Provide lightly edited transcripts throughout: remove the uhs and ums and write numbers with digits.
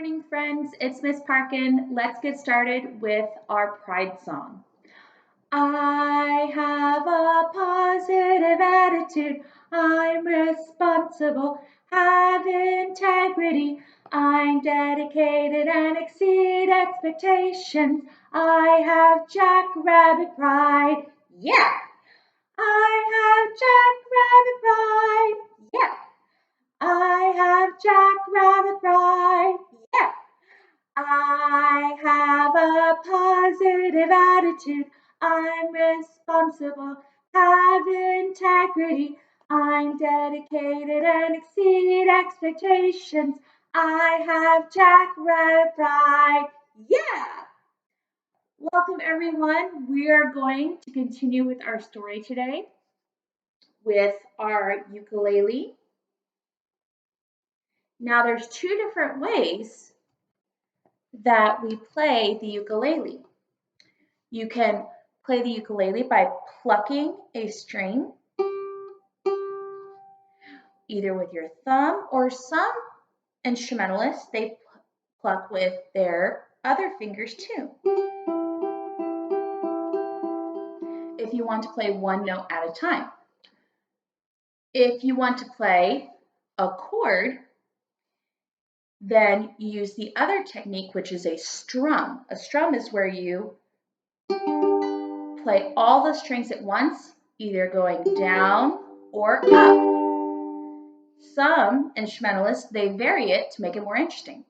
morning, friends. It's Miss Parkin. Let's get started with our pride song. I have a positive attitude. I'm responsible, have integrity. I'm dedicated and exceed expectations. I have Jackrabbit pride. Yeah! I have Jackrabbit pride. Yeah! I have Jackrabbit pride. Yeah! I have a positive attitude. I'm responsible, have integrity. I'm dedicated and exceed expectations. I have Jackrabbit pride. Yeah! Welcome, everyone. We are going to continue with our story today with our ukulele. Now, there's two different ways that we play the ukulele. You can play the ukulele by plucking a string, either with your thumb or some instrumentalists, they pluck with their other fingers too. If you want to play one note at a time. If you want to play a chord, then you use the other technique, which is a strum. A strum is where you play all the strings at once, either going down or up. Some instrumentalists, they vary it to make it more interesting.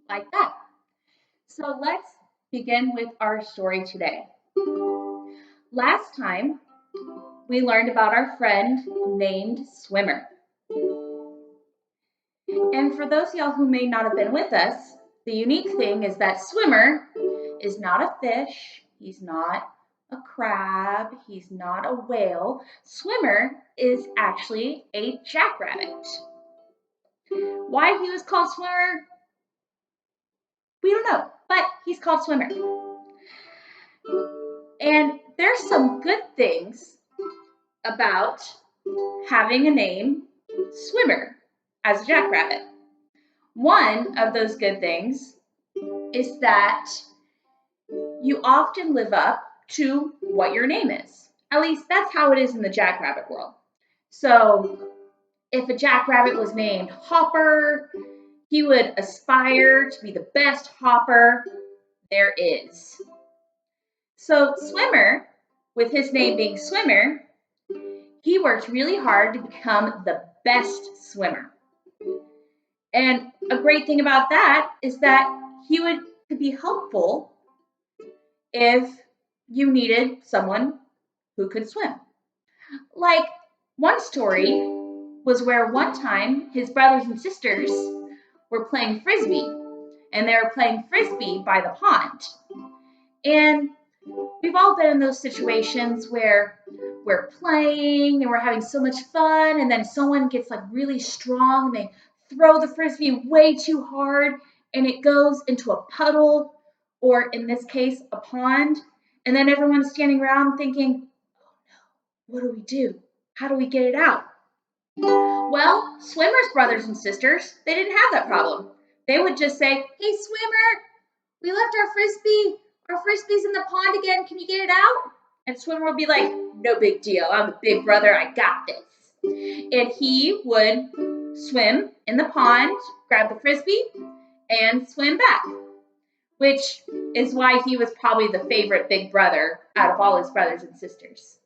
Like that. So let's begin with our story today. Last time, we learned about our friend named Swimmer. And for those of y'all who may not have been with us, the unique thing is that Swimmer is not a fish, he's not a crab, he's not a whale. Swimmer is actually a jackrabbit. Why he was called Swimmer, we don't know, but he's called Swimmer. And there's some good things about having a name Swimmer as a jackrabbit. One of those good things is that you often live up to what your name is. At least that's how it is in the jackrabbit world. So if a jackrabbit was named Hopper, he would aspire to be the best hopper there is. So Swimmer, with his name being Swimmer, he worked really hard to become the best swimmer. And a great thing about that is that he could be helpful if you needed someone who could swim. Like one story was where one time his brothers and sisters were playing frisbee, and they were playing frisbee by the pond. And we've all been in those situations where we're playing and we're having so much fun, and then someone gets like really strong and they throw the frisbee way too hard and it goes into a puddle, or in this case, a pond. And then everyone's standing around thinking, oh no, what do we do? How do we get it out? Well, Swimmer's brothers and sisters, they didn't have that problem. They would just say, hey, Swimmer, we left our frisbee. Our frisbee's in the pond again. Can you get it out? And Swimmer would be like, no big deal. I'm the big brother. I got this. And he would swim in the pond, grab the frisbee, and swim back, which is why he was probably the favorite big brother out of all his brothers and sisters.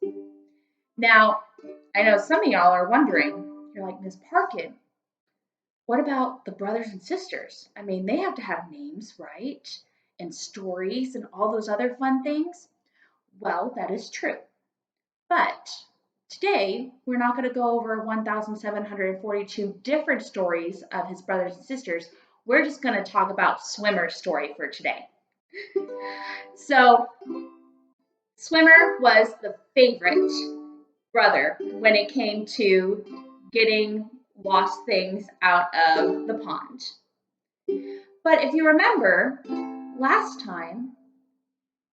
Now, I know some of y'all are wondering, you're like, Ms. Parkin, what about the brothers and sisters? I mean, they have to have names, right? And stories and all those other fun things? Well, that is true. But today, we're not going to go over 1,742 different stories of his brothers and sisters. We're just going to talk about Swimmer's story for today. So, Swimmer was the favorite brother when it came to getting lost things out of the pond. But if you remember, last time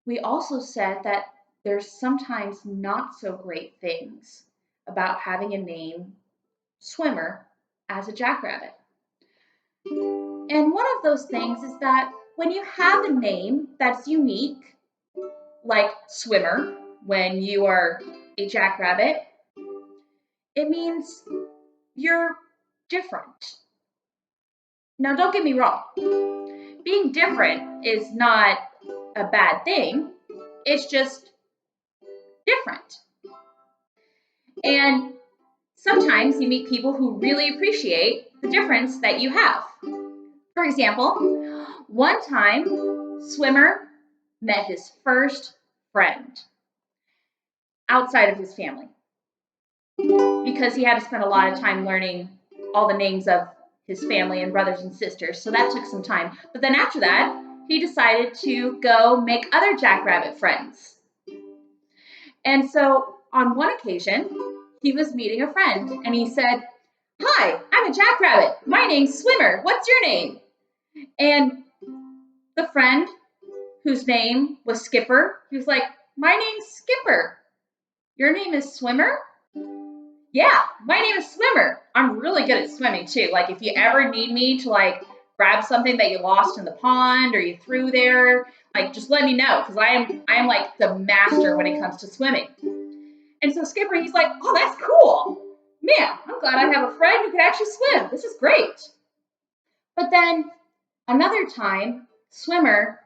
we also said that there's sometimes not so great things about having a name Swimmer as a jackrabbit. And one of those things is that when you have a name that's unique, like Swimmer, when you are a jackrabbit, it means you're different. Now, don't get me wrong. Being different is not a bad thing. It's just different. And sometimes you meet people who really appreciate the difference that you have. For example, one time, Swimmer met his first friend outside of his family because he had to spend a lot of time learning all the names of his family and brothers and sisters, so that took some time. But then after that, he decided to go make other jackrabbit friends. And so on one occasion, he was meeting a friend, and he said, "Hi, I'm a jackrabbit. My name's Swimmer. What's your name?" And the friend, whose name was Skipper, he was like, "My name's Skipper. Your name is Swimmer?" "Yeah, my name is Swimmer. I'm really good at swimming too. Like if you ever need me to like grab something that you lost in the pond or you threw there, like just let me know because I am like the master when it comes to swimming." And so Skipper, he's like, "Oh, that's cool. Man, I'm glad I have a friend who can actually swim. This is great." But then another time, Swimmer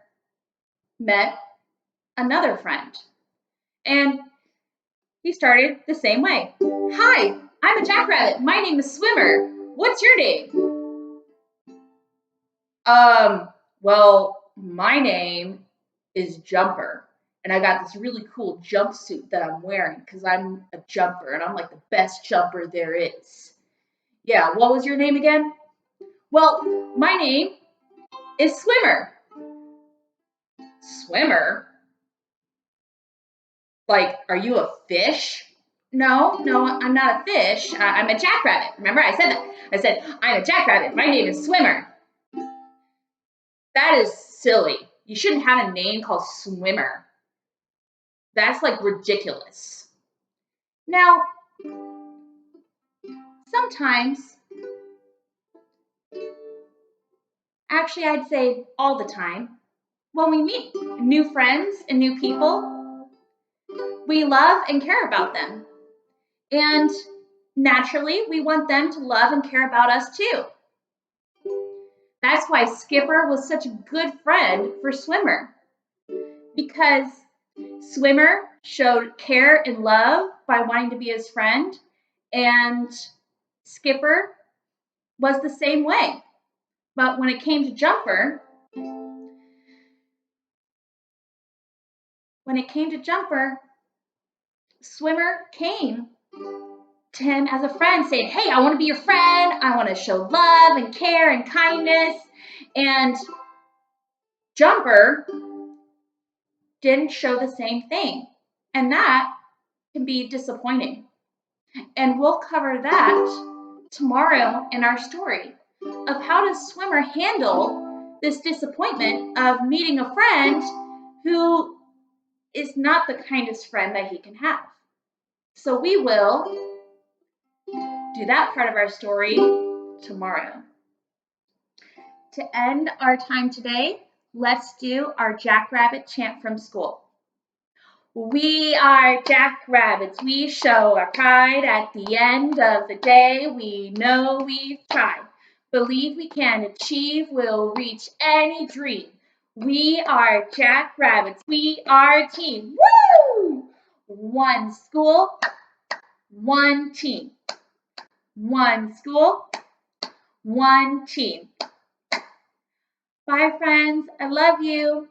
met another friend. And he started the same way. "Hi, I'm a jackrabbit. My name is Swimmer. What's your name?" Well, my name is Jumper. And I got this really cool jumpsuit that I'm wearing because I'm a jumper and I'm like the best jumper there is. "Yeah, what was your name again?" "Well, my name is Swimmer." "Swimmer? Like, are you a fish?" No, I'm not a fish. I'm a jackrabbit. Remember, I said that. I said, "I'm a jackrabbit. My name is Swimmer." That is silly. You shouldn't have a name called Swimmer. That's like ridiculous. Now, sometimes, actually, I'd say all the time, when we meet new friends and new people, we love and care about them. And naturally, we want them to love and care about us too. That's why Skipper was such a good friend for Swimmer, because Swimmer showed care and love by wanting to be his friend, and Skipper was the same way. But when it came to Jumper, Swimmer came to him as a friend saying, "Hey, I want to be your friend. I want to show love and care and kindness." And Jumper didn't show the same thing. And that can be disappointing. And we'll cover that tomorrow in our story of how does Swimmer handle this disappointment of meeting a friend who is not the kindest friend that he can have. So we will do that part of our story tomorrow. To end our time today, let's do our Jackrabbit chant from school. "We are jackrabbits. We show our pride at the end of the day. We know we've tried. Believe we can achieve. We'll reach any dream. We are jackrabbits. We are a team. Woo! One school, one team. One school, one team." Bye, friends. I love you.